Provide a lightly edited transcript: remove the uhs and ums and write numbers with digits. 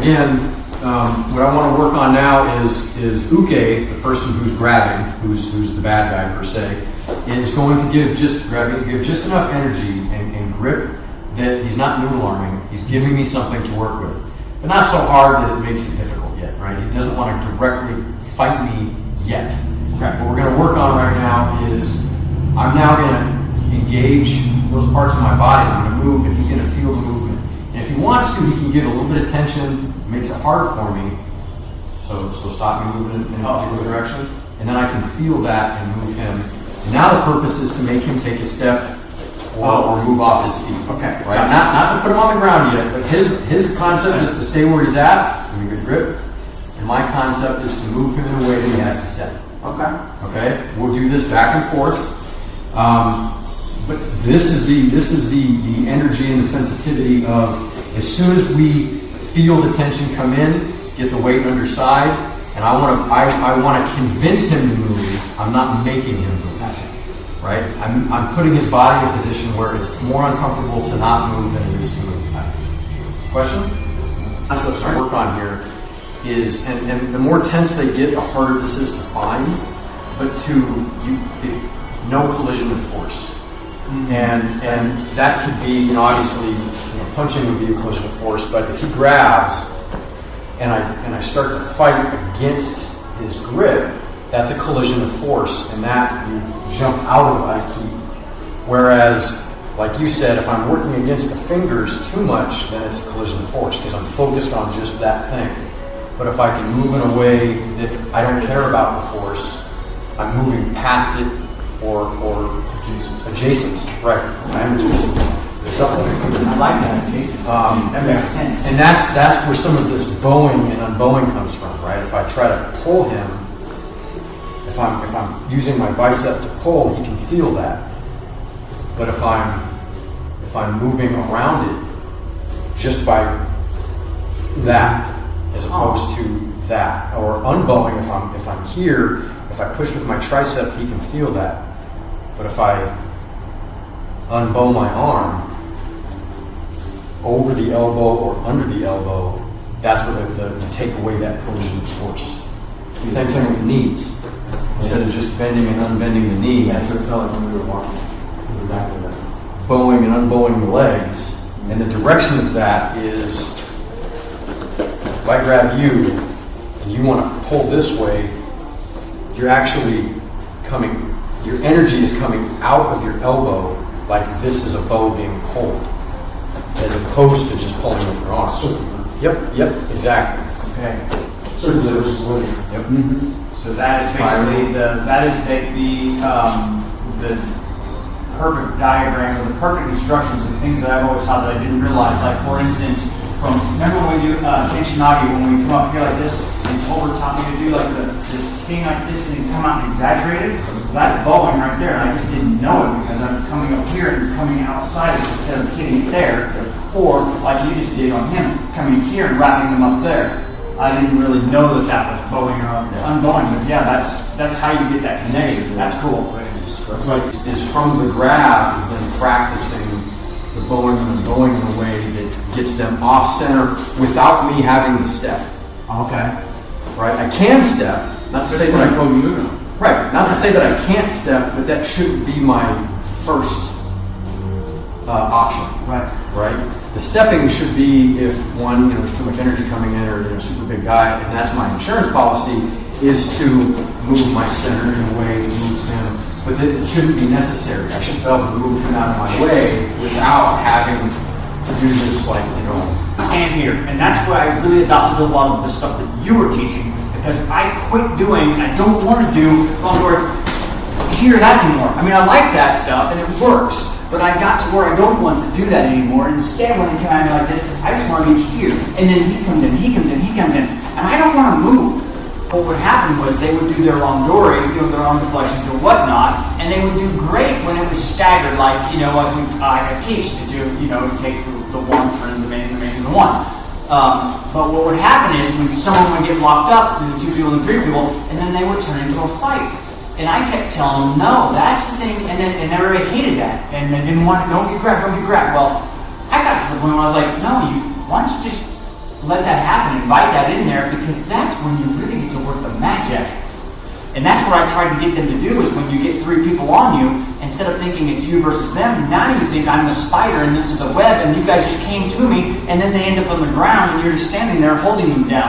again, what I want to work on now is Uke, the person who's grabbing, who's the bad guy per se, is going to give just enough energy and grip that he's not noodle arming. He's giving me something to work with, but not so hard that it makes it difficult yet, right? He doesn't want to directly fight me yet. Okay. What we're going to work on right now is I'm now going to engage those parts of my body. I'm going to move, and he's going to feel the movement. And if he wants to, he can give a little bit of tension. Makes it hard for me. So stop me moving in a particular direction, and then I can feel that and move him. And now the purpose is to make him take a step or move off his feet. Okay. Right. Not to put him on the ground yet, but his concept is to stay where he's at, give me a good grip. And my concept is to move him in a way that he has to step. Okay. Okay. We'll do this back and forth. But this is the energy and the sensitivity of as soon as we feel the tension come in, get the weight underside, and I want to convince him to move. I'm not making him move. Right? I'm putting his body in a position where it's more uncomfortable to not move than it is to move. Question? Concepts I work on here is, and the more tense they get, the harder this is to find, but if no collision of force. And that could be, obviously, punching would be a collision of force, but if he grabs and I start to fight against his grip, that's a collision of force, and that you jump out of Aiki. Whereas, like you said, if I'm working against the fingers too much, then it's a collision of force because I'm focused on just that thing. But if I can move in a way that I don't care about the force, I'm moving past it or adjacent. Right. I am adjacent. I like that adjacent. That makes sense. And that's where some of this bowing and unbowing comes from, right? If I try to pull him, if I'm using my bicep to pull, he can feel that. But if I'm moving around it just by that, as opposed to that, or unbowing, if I'm here, if I push with my tricep, he can feel that. But if I unbow my arm over the elbow or under the elbow, that's where you take away that collision of force. Same thing with the knees. Instead of just bending and unbending the knee, that's what it felt like when we were walking. That's exactly what that is. Bowing and unbowing the legs. And the direction of that is, if I grab you and you want to pull this way, you're actually your energy is coming out of your elbow like this is a bow being pulled, as opposed to just pulling with your arm. Yep, exactly. Okay. Yep. Mm-hmm. So that is basically the perfect diagram or the perfect instructions and things that I've always thought that I didn't realize. Like for instance, remember when we do Tenchinagi, when we come up here like this, and Tolbert taught me to do like this thing like this and come out and exaggerate it? Well, that's bowing right there, and I just didn't know it because I'm coming up here and coming outside it instead of hitting it there. Or like you just did on him, coming here and wrapping them up there. I didn't really know that was bowing or unbowing, but yeah, that's how you get that connection. That's cool. It's like is from the grab is then practicing the bowing and unbowing in a way that gets them off center without me having to step. Okay. Right? I can step. Not to say that I go right. Not to say that I can't step, but that shouldn't be my first option. Right. The stepping should be if one, there's too much energy coming in, or super big guy, and that's my insurance policy, is to move my center in a way that moves him. But that it shouldn't be necessary. I should be able to move him out of my way without having to do this, stand here, and that's where I really adopted a lot of the stuff that you were teaching, because I quit doing, and I don't want to do hear that anymore. I mean, I like that stuff, and it works. But I got to where I don't want to do that anymore. Instead, when they come at me like this, I just want to be here. And then he comes in, and I don't want to move. What would happen was they would do their rondori, their arm deflections or whatnot, and they would do great when it was staggered, like I teach to do, to take the one, turn the main, and the one. But what would happen is when someone would get locked up, the two people and the three people, and then they would turn into a fight. And I kept telling them, no, that's the thing, and everybody hated that, and they didn't want, don't get grabbed. Well, I got to the point where I was like, no, why don't you just let that happen, invite that in there, because that's when you really get to work the magic. And that's what I tried to get them to do, is when you get 3 people on you, instead of thinking it's you versus them, now you think I'm the spider and this is the web, and you guys just came to me, and then they end up on the ground and you're just standing there holding them down.